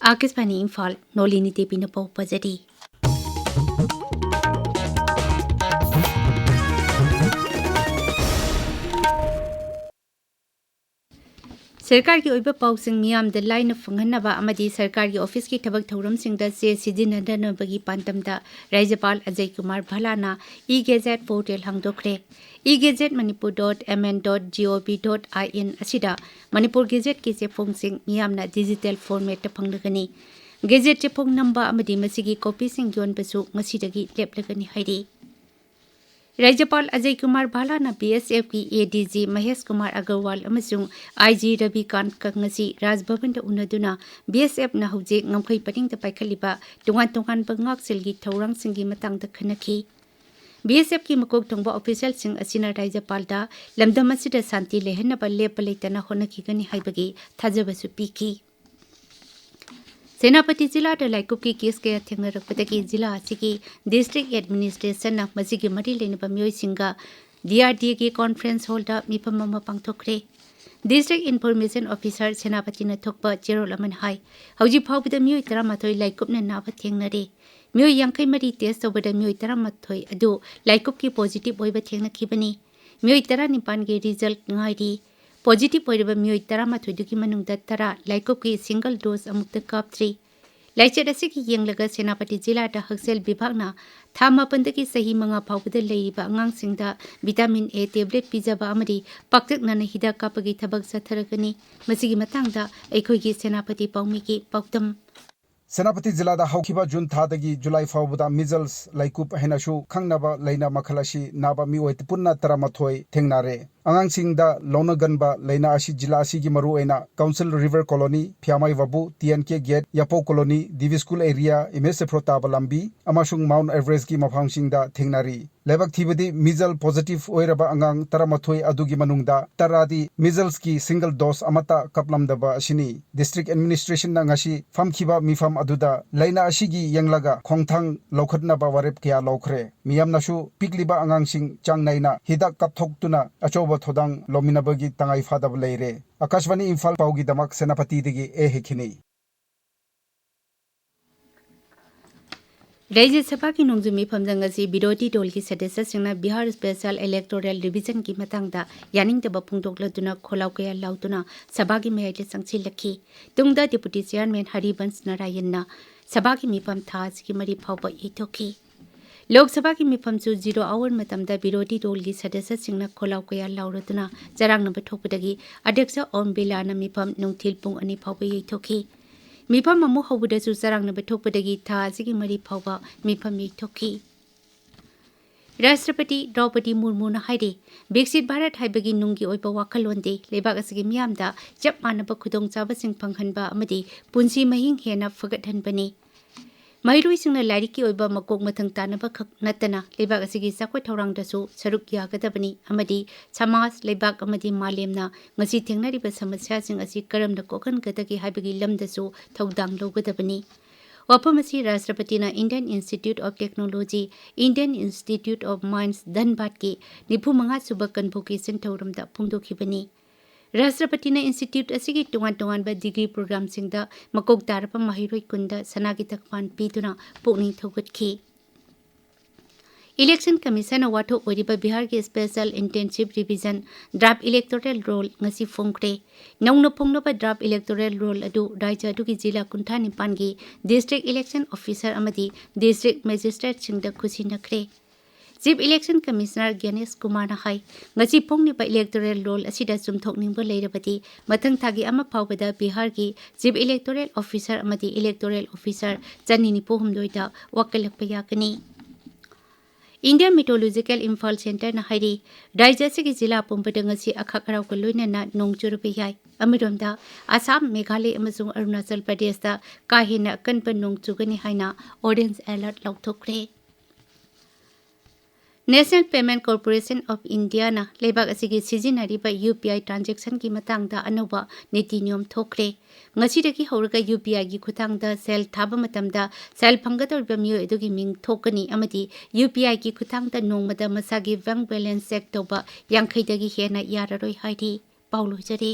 आकाशवाणी इम्फाल नोलिनी देवी न पाउ पजरी सरकार की ओइबा पाउसिंग मियाम द लाइन फंगनबा अमदी सरकार की ऑफिस की थबक थौरम सिंग द से सिजिनदनबगी पांतम द राज्यपाल अजय कुमार भलाना ई गेजेट पोर्टल हंगदोखरे ई गेजेट manipur.mn.gov.in असिदा मणिपुर गेजेट की चेफोंग सिंग मियामना डिजिटल फॉर्मेट त फंगलगनी गेजेट चेफोंग नंबर अमदी मसिगी कॉपी सिंग योनबसु ngasiदगी लेपलगनी हाइरी राज्यपाल अजय कुमार भालाना BSF की ADG महेश कुमार अग्रवाल अमसुंग IG रविकांत कंगसी राजभवन उनदुना BSF न हौजे ngमखै पटिंग द पाइखलिबा तोंगान तोंगान बंगाक सिलगी थौरंग सिंगी मतंग द खनखी BSF की मकोक थोंबा ऑफिशियल सिंग असिना राज्यपाल दा लमदम असिदा शांति लेहनबा लेप लेतना होनखिगनी हाइबगी थाजबसु पीकी सेनापति जिला लाइकुप की केस के थेंगनरपदगी जिला की डिस्ट्रिक्ट एडमिनिस्ट्रेशन मसिगी मरी लेनबा मियोइसिंगा DRDA की कॉन्फ्रेंस हॉल दा मिफम अमा पांगथोखरे डिस्ट्रिक्ट इन्फॉर्मेशन ऑफिसर सेनापति न थोकपा जेरोल अमन हाई हौजी फाउबदा मियोइ 13 लाइकुप न नाबा थेंगनरे मियोइ 53 टेस्ट तौबदा मियोइ 13 अदु लाइकुप की पॉजिटिव ओइबा थेंगनखिबनी मियोइ 19 के रिजल्ट ngairi पॉजिटिव ओइरबा मियोइ 13 दुकी मनुंगदा 10 लाइकुप की सिंगल डोज अमुक्त कापत्री लाइचर असी की येंगलगा सेनापति जिला दा हक्सेल विभागना था 9 की सही 5 फाउबदा लेरिबा अंगांगसिंगदा विटामिन A टेबलेट पिजाबा अमरी पाक्तकनना हिदाक कापगी थबक सथरगनी मसिगी मतंगदा अखोइगी सेनापति पाउमी की पाउतम सेनापति जिला दा हौखिबा जून थादगी जुलाई फाउबदा मिजल्स लाइकुप हेनाशु खंगनाबा लेना मखलाशी नाबा मिओइ पुन्ना 13 थेंगनारे अंगांगसिंगदा लौनगनबा लेना आशी जिला आशीगी मरुओइना काउंसिल रिवर कॉलोनी फियामाई वबु TNK गेट यापो कॉलोनी दिवी स्कूल एरिया इमेज फ्रोताबा लंबी अमाशुंग माउंट एवरेस्ट की मफांगसिंगदा थेंगनारी लेबक थीबदी मिजल पॉजिटिव ओइरबा अंगांग 13 अदुगी मनुंगदा तरादी मिजल्स की सिंगल डोज अमता कपलमदबा अशिनी डिस्ट्रिक्ट एडमिनिस्ट्रेशन ना ngasi famkhiba mifam aduda laina ashigi yenglага khongthang lawkhatnaba warep kya lawkhre miyamnasu pikliba angangsing changnaina hidak kapthoktuna achoba thodang lominabagi tangai fadab leire akashwani imphal paugi damak senapati digi e hekini राज्य सभा की नोंजुमी फमजंगसी विरोधी दल की सदस्यसिंगना Bihar special electoral division की मतंगदा यानिंगदबा फुंगदोक्लदुना खोलाव कया लाउतुना सभा की मयाइले संगसिलखी तुंगदा डिप्यूटी चेयरमैन हरिवंश नारायणना सभा की मिफम थाज की मरी फावबा इथोखी लोकसभा की मिफमसु 0 आवर मतमदा विरोधी दल की सदस्यसिंगना खोलाव कया लाउरदुना जरांगनबा थोपदगी अध्यक्ष ओम बिलाना मिफम नुंगथिल पुंग अनि फावबा इथोखी मिफम अमु हौबदसु चरांगनबा थोपदगी था सिगी मरी फावबा मिफम इथोखी राष्ट्रपति द्रौपदी मुर्मू न हाइरे विकसित भारत हाइबगी नुंगी ओइबा वाखलोंदे लेबाक असगी मियामदा जब मानबा खुदोंचाबसिंग फंगहनबा अमदी पुंसी महिंग हेना फगतहनबनी महिरुइसिंगना लाइरिकी ओइबा मकोक मथंग तानबा खक नतना लेबाक असगी चाखोय थौरांगदसु सरुक यागदबनी अमदी समाज लेबाक अमदी मालेमना ngasi थेंगनारिबा समस्यासिंग असि करमना कोखनगदगी हाइबगी लमदसु थौदांग लौगदबनी वफम असि राष्ट्रपतिना Indian Institute of Technology Indian Institute of Mines Dhanbad की 95 सुबह कन्वोकेशन थौरमदा फुंगदोखिबनी राष्ट्रपति ने इंस्टीट्यूट असिगी टोंगान टोंगान डिग्री प्रोग्राम सिंगदा मकोक तारपा महिरोई कुंदा सनागी तकपान पीदुना पुनिंग थौगतखी इलेक्शन कमीशन वाथो ओरिबा बिहार के special intensive revision draft electoral roll ngasi फोंगरे नौनो फोंगनोबा ड्राफ्ट इलेक्टोरल रोल अदु राज्य अदुगी जिला 95 की डिस्ट्रिक्ट इलेक्शन ऑफिसर अमदी डिस्ट्रिक्ट मजिस्ट्रेट सिंगदा खुशी नखरे chief election commissioner Ganesh Kumar हाई ngasi फोंगनिबा इलेक्टोरल रोल असिदा चुमथोकनिंगबा लेरबदी मथंग थागी अमा फावबदा बिहार की चीफ इलेक्टोरल ऑफिसर अमदी इलेक्टोरल ऑफिसर चन्निनि पोहमदोइदा वकलकपा याकनी इंडियन मेट्रोलॉजिकल इम्फाल सेंटर न हाइरी राज्य से जिला पुंबदा ngasi अखक अराव का लोइनना नोंग चुरबे याय अमिरोमदा आसाम मेघालय अमसुंग अरुणाचल प्रदेश दा काहेना कनपा नोंग चुगनी हाइना ऑरेंज अलर्ट लौथोखरे National Payment Corporation of India ना लेबाक असिगी सिजिनारिबा UPI ट्रांजैक्शन की मतंगदा अनोबा नीति नियम थोखरे ngasiदगी हौरगा UPI की खुथांगदा सेल थाबा मतमदा सेल फंगदौरबा मियो एदुगी मिंग थोकनी अमदी UPI की खुथांगदा नोंगमदा मसागी बैंक बैलेंस चेक तौबा 50 दगी हेना याररोय हाइदी पाउलो जरे